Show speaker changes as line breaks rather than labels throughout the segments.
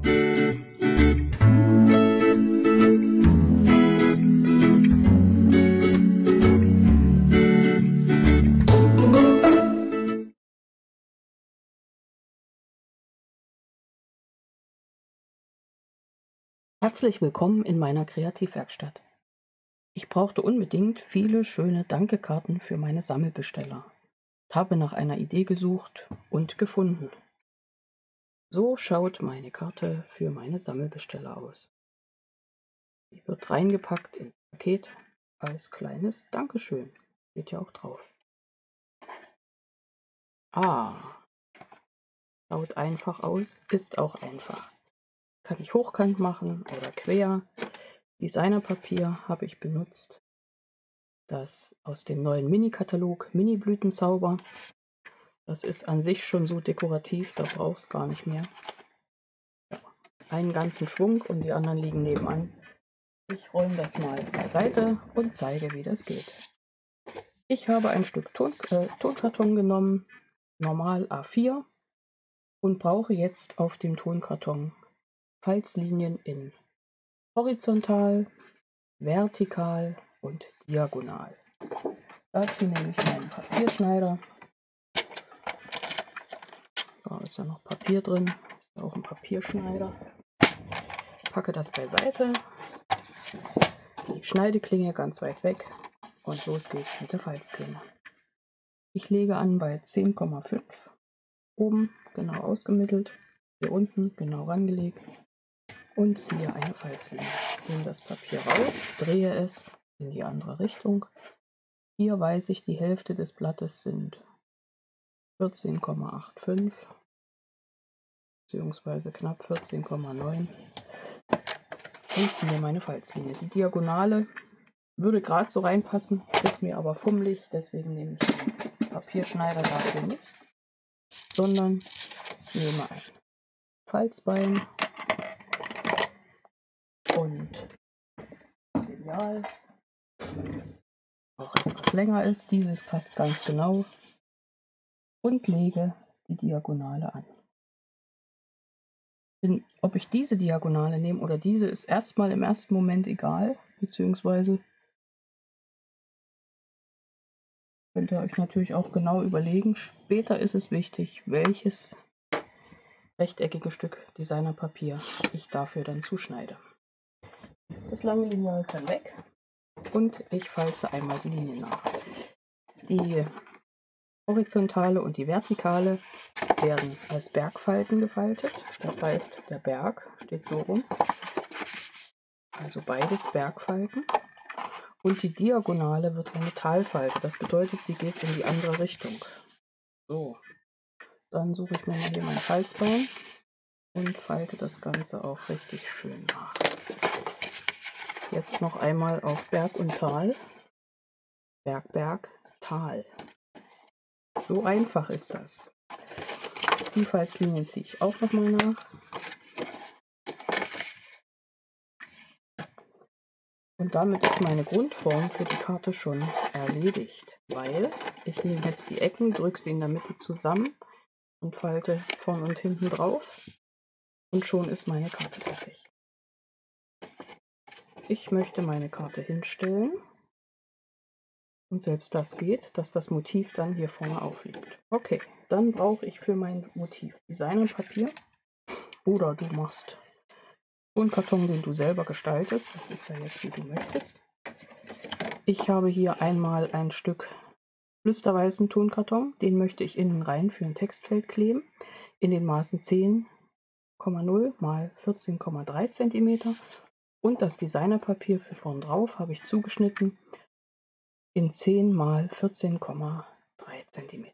Herzlich willkommen in meiner Kreativwerkstatt. Ich brauchte unbedingt viele schöne Danke-Karten für meine Sammelbesteller. Habe nach einer Idee gesucht und gefunden. So schaut meine Karte für meine Sammelbesteller aus. Die wird reingepackt ins Paket als kleines Dankeschön. Steht ja auch drauf. Schaut einfach aus, ist auch einfach. Kann ich hochkant machen oder quer. Designerpapier habe ich benutzt. Das aus dem neuen Mini-Katalog Mini-Blütenzauber. Das ist an sich schon so dekorativ, da braucht es gar nicht mehr. Ja, einen ganzen Schwung und die anderen liegen nebenan. Ich räume das mal beiseite und zeige, wie das geht. Ich habe ein Stück Tonkarton genommen, normal A4, und brauche jetzt auf dem Tonkarton Falzlinien in horizontal, vertikal und diagonal. Dazu nehme ich meinen Papierschneider. Da ist ja noch Papier drin, ist auch ein Papierschneider. Packe das beiseite, die Schneideklinge ganz weit weg und los geht's mit der Falzklinge. Ich lege an bei 10,5, oben genau ausgemittelt, hier unten genau rangelegt und ziehe eine Falzlinie. Nehme das Papier raus, drehe es in die andere Richtung. Hier weiß ich, die Hälfte des Blattes sind 14,85 bzw. knapp 14,9 und ziehe meine Falzlinie. Die Diagonale würde gerade so reinpassen, ist mir aber fummelig, deswegen nehme ich den Papierschneider dafür nicht, sondern nehme ein Falzbein und Lineal, auch etwas länger ist, dieses passt ganz genau, und lege die Diagonale an. Ob ich diese Diagonale nehme oder diese, ist erstmal im ersten Moment egal, beziehungsweise könnt ihr euch natürlich auch genau überlegen. Später ist es wichtig, welches rechteckige Stück Designerpapier ich dafür dann zuschneide. Das lange Lineal kann weg und ich falze einmal die Linie nach. Die horizontale und die vertikale werden als Bergfalten gefaltet. Das heißt, der Berg steht so rum, also beides Bergfalten. Und die Diagonale wird eine Talfalte. Das bedeutet, sie geht in die andere Richtung. So, dann suche ich mir mal hier mein Falzbein und falte das Ganze auch richtig schön nach. Jetzt noch einmal auf Berg und Tal. Berg, Berg, Tal. So einfach ist das. Die Falzlinien ziehe ich auch nochmal nach. Und damit ist meine Grundform für die Karte schon erledigt, weil ich nehme jetzt die Ecken, drücke sie in der Mitte zusammen und falte vorn und hinten drauf und schon ist meine Karte fertig. Ich möchte meine Karte hinstellen und selbst das geht, dass das Motiv dann hier vorne aufliegt. Okay, dann brauche ich für mein Motiv Designerpapier oder du machst Tonkarton, den du selber gestaltest. Das ist ja jetzt, wie du möchtest. Ich habe hier einmal ein Stück flüsterweißen Tonkarton, den möchte ich innen rein für ein Textfeld kleben, in den Maßen 10,0 x 14,3 cm und das Designerpapier für vorn drauf habe ich zugeschnitten in 10 x 14,3 cm.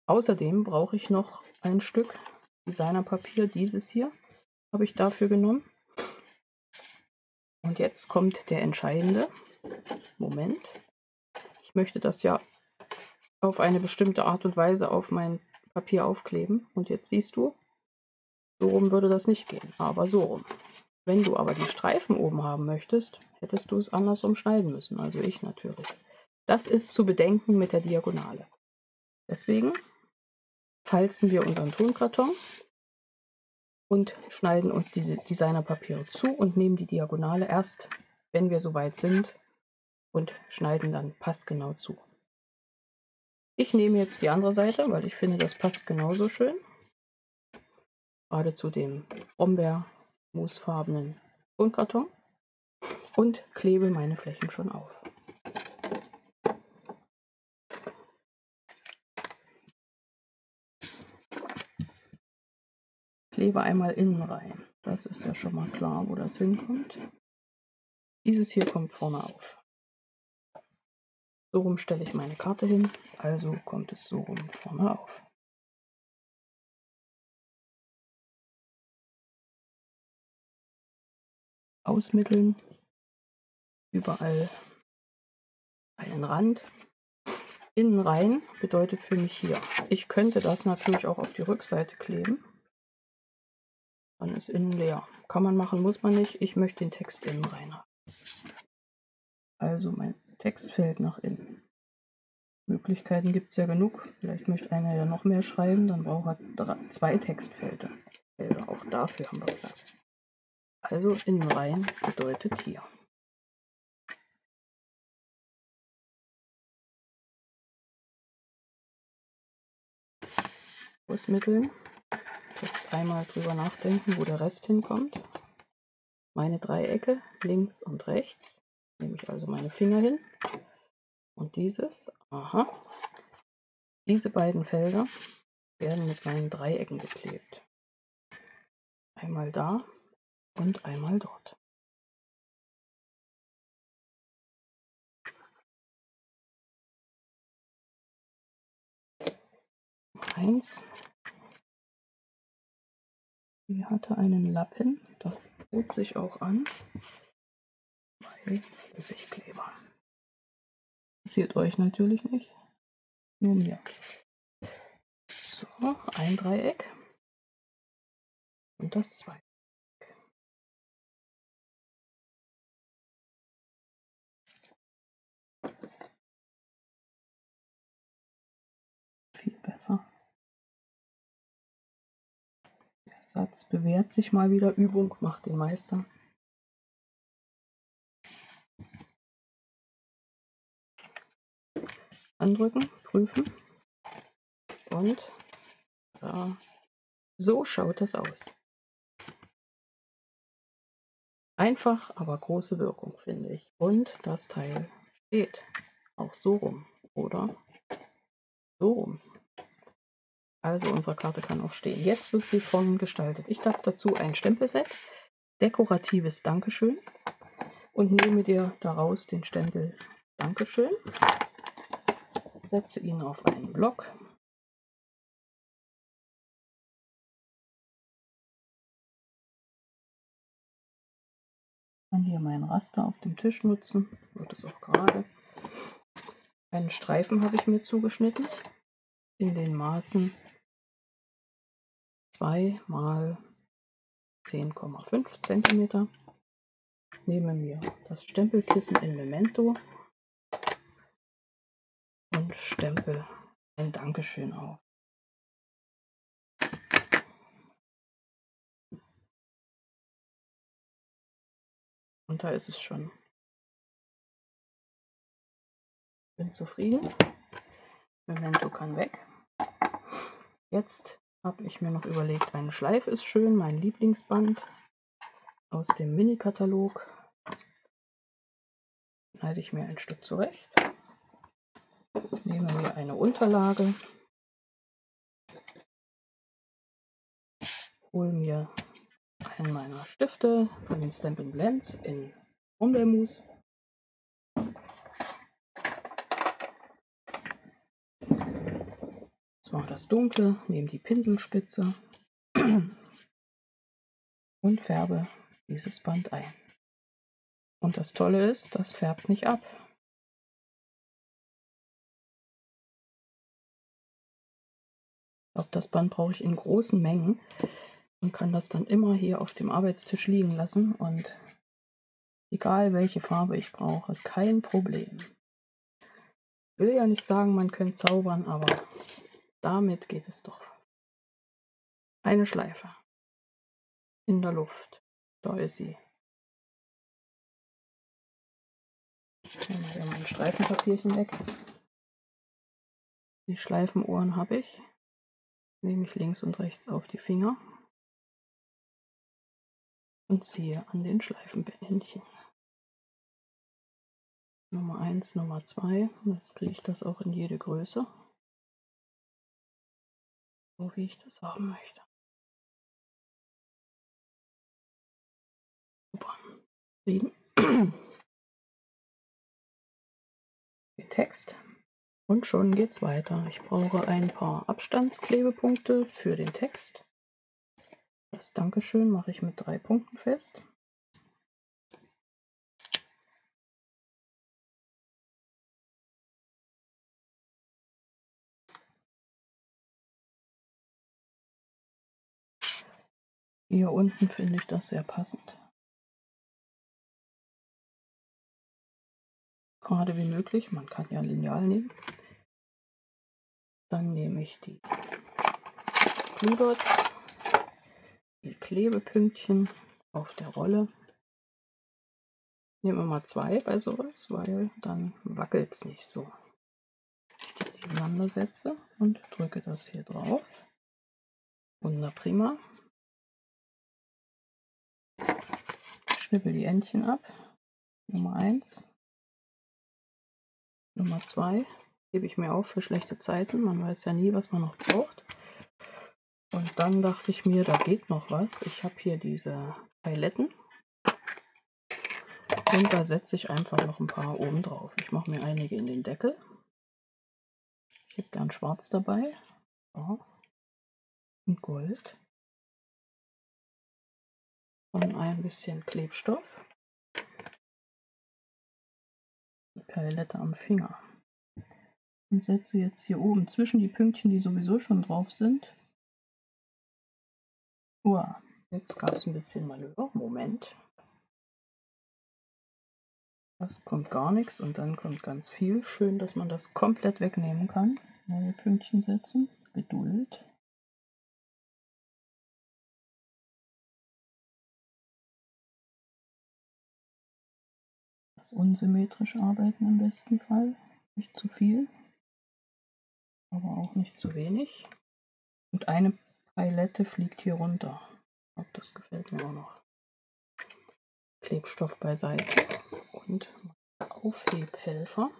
Außerdem brauche ich noch ein Stück Designerpapier, dieses hier habe ich dafür genommen. Und jetzt kommt der entscheidende Moment. Ich möchte das ja auf eine bestimmte Art und Weise auf mein Papier aufkleben. Und jetzt siehst du, so rum würde das nicht gehen, aber so rum. Wenn du aber die Streifen oben haben möchtest, hättest du es andersrum schneiden müssen, also ich natürlich. Das ist zu bedenken mit der Diagonale. Deswegen falzen wir unseren Tonkarton und schneiden uns diese Designerpapiere zu und nehmen die Diagonale erst, wenn wir soweit sind, und schneiden dann passgenau zu. Ich nehme jetzt die andere Seite, weil ich finde, das passt genauso schön. Gerade zu dem Brombeer-moosfarbenen Tonkarton, und klebe meine Flächen schon auf. Klebe einmal innen rein. Das ist ja schon mal klar, wo das hinkommt. Dieses hier kommt vorne auf. So rum stelle ich meine Karte hin, also kommt es so rum vorne auf. Ausmitteln, überall einen Rand. Innen rein bedeutet für mich hier. Ich könnte das natürlich auch auf die Rückseite kleben. Dann ist innen leer. Kann man machen, muss man nicht. Ich möchte den Text innen rein haben. Also mein Text fällt nach innen. Möglichkeiten gibt es ja genug. Vielleicht möchte einer ja noch mehr schreiben, dann braucht er 2 Textfelder. Auch dafür haben wir Platz. Also innen rein bedeutet hier. Ausmitteln. Jetzt einmal drüber nachdenken, wo der Rest hinkommt. Meine Dreiecke links und rechts. Nehme ich also meine Finger hin. Und dieses, diese beiden Felder werden mit meinen Dreiecken beklebt. Einmal da und einmal dort. Eins. Die hatte einen Lappen, das bot sich auch an, weil Flüssigkleber. Passiert euch natürlich nicht, nur mir. So, ein Dreieck und das zweite. Viel besser. Der Satz bewährt sich mal wieder. Übung macht den Meister. Andrücken, prüfen und ja, so schaut das aus. Einfach, aber große Wirkung, finde ich. Und das Teil steht auch so rum oder so rum. Also unsere Karte kann auch stehen. Jetzt wird sie vorn gestaltet. Ich habe dazu ein Stempelset, dekoratives Dankeschön, und nehme dir daraus den Stempel Dankeschön, setze ihn auf einen Block. Kann hier mein Raster auf dem Tisch nutzen, wird es auch gerade. Einen Streifen habe ich mir zugeschnitten in den Maßen 2 mal 10,5 cm. Nehme mir das Stempelkissen in Memento und stempel ein Dankeschön auf. Und da ist es schon. Bin zufrieden. Memento kann weg. Jetzt habe ich mir noch überlegt, eine Schleife ist schön, mein Lieblingsband aus dem Mini-Katalog. Schneide ich mir ein Stück zurecht. Nehme mir eine Unterlage. Hole mir einen meiner Stifte von den Stampin' Blends in Brombeermus. Zwar das Dunkle, nehme die Pinselspitze und färbe dieses Band ein. Und das Tolle ist, das färbt nicht ab. Ich glaube, das Band brauche ich in großen Mengen und kann das dann immer hier auf dem Arbeitstisch liegen lassen. Und egal welche Farbe ich brauche, kein Problem. Ich will ja nicht sagen, man könnte zaubern, aber damit geht es doch. Eine Schleife. in der Luft. Da ist sie. Nehmen wir hier mein Streifenpapierchen weg. Die Schleifenohren habe ich. Nehme ich links und rechts auf die Finger und ziehe an den Schleifenbändchen. Nummer 1, Nummer 2. Jetzt kriege ich das auch in jede Größe. So wie ich das haben möchte. Super. Text. Und schon geht's weiter. Ich brauche ein paar Abstandsklebepunkte für den Text. Das Dankeschön mache ich mit 3 Punkten fest. Hier unten finde ich das sehr passend. Gerade wie möglich, man kann ja Lineal nehmen. Dann nehme ich die Glühdots, die Klebepünktchen auf der Rolle. Ich nehme immer 2 bei sowas, weil dann wackelt es nicht so. Ich die nebeneinander setze und drücke das hier drauf. Wunderprima. Schnippel die Endchen ab. Nummer 1. Nummer 2 hebe ich mir auf für schlechte Zeiten. Man weiß ja nie, was man noch braucht. Und dann dachte ich mir, da geht noch was. Ich habe hier diese Paletten. Und da setze ich einfach noch ein paar oben drauf. Ich mache mir einige in den Deckel. Ich hätte gern schwarz dabei. So. Und Gold. Und ein bisschen Klebstoff. Die Palette am Finger. Und setze jetzt hier oben zwischen die Pünktchen, die sowieso schon drauf sind. Jetzt gab es ein bisschen Malheur. Moment. Das kommt gar nichts und dann kommt ganz viel. Schön, dass man das komplett wegnehmen kann. Neue Pünktchen setzen. Geduld. Das unsymmetrisch arbeiten im besten Fall. Nicht zu viel, aber auch nicht zu wenig. Und eine Palette fliegt hier runter. Ich glaube, das gefällt mir auch noch. Klebstoff beiseite und Aufhebhelfer.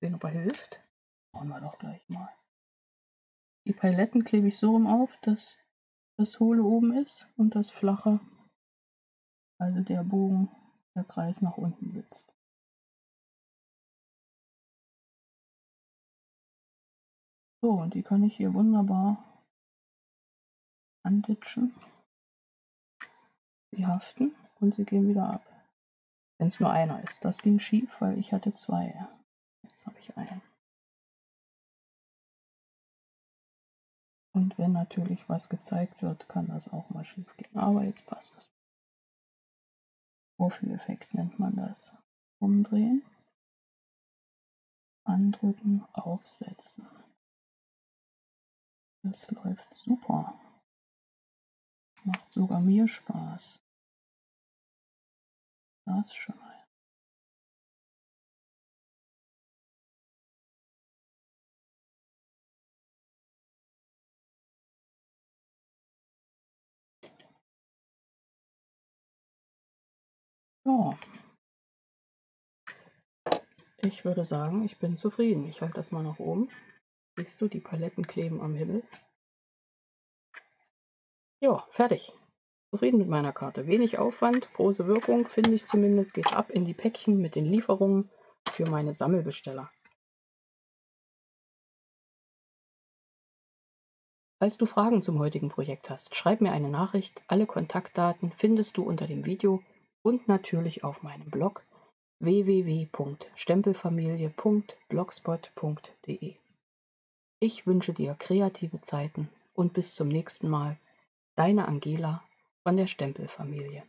Den aber hilft. Brauchen wir doch gleich mal. Die Paletten klebe ich so rum auf, dass das Hohle oben ist und das Flache, also der Bogen, der Kreis nach unten sitzt. So, und die kann ich hier wunderbar anditschen. Sie haften und sie gehen wieder ab. Wenn es nur einer ist. Das ging schief, weil ich hatte 2. Jetzt habe ich einen. Und wenn natürlich was gezeigt wird, kann das auch mal schief gehen. Aber jetzt passt das. Vorführeffekt nennt man das. Umdrehen, andrücken, aufsetzen. Das läuft super. Macht sogar mir Spaß. Das schon mal. Ja. Ich würde sagen, ich bin zufrieden. Ich halte das mal nach oben. Siehst du, die Paletten kleben am Himmel. Ja, fertig. Zufrieden mit meiner Karte. Wenig Aufwand, große Wirkung, finde ich zumindest. Geht ab in die Päckchen mit den Lieferungen für meine Sammelbesteller. Falls du Fragen zum heutigen Projekt hast, schreib mir eine Nachricht. Alle Kontaktdaten findest du unter dem Video und natürlich auf meinem Blog www.stempelfamilie.blogspot.de. Ich wünsche dir kreative Zeiten und bis zum nächsten Mal. Deine Angela von der Stempelfamilie.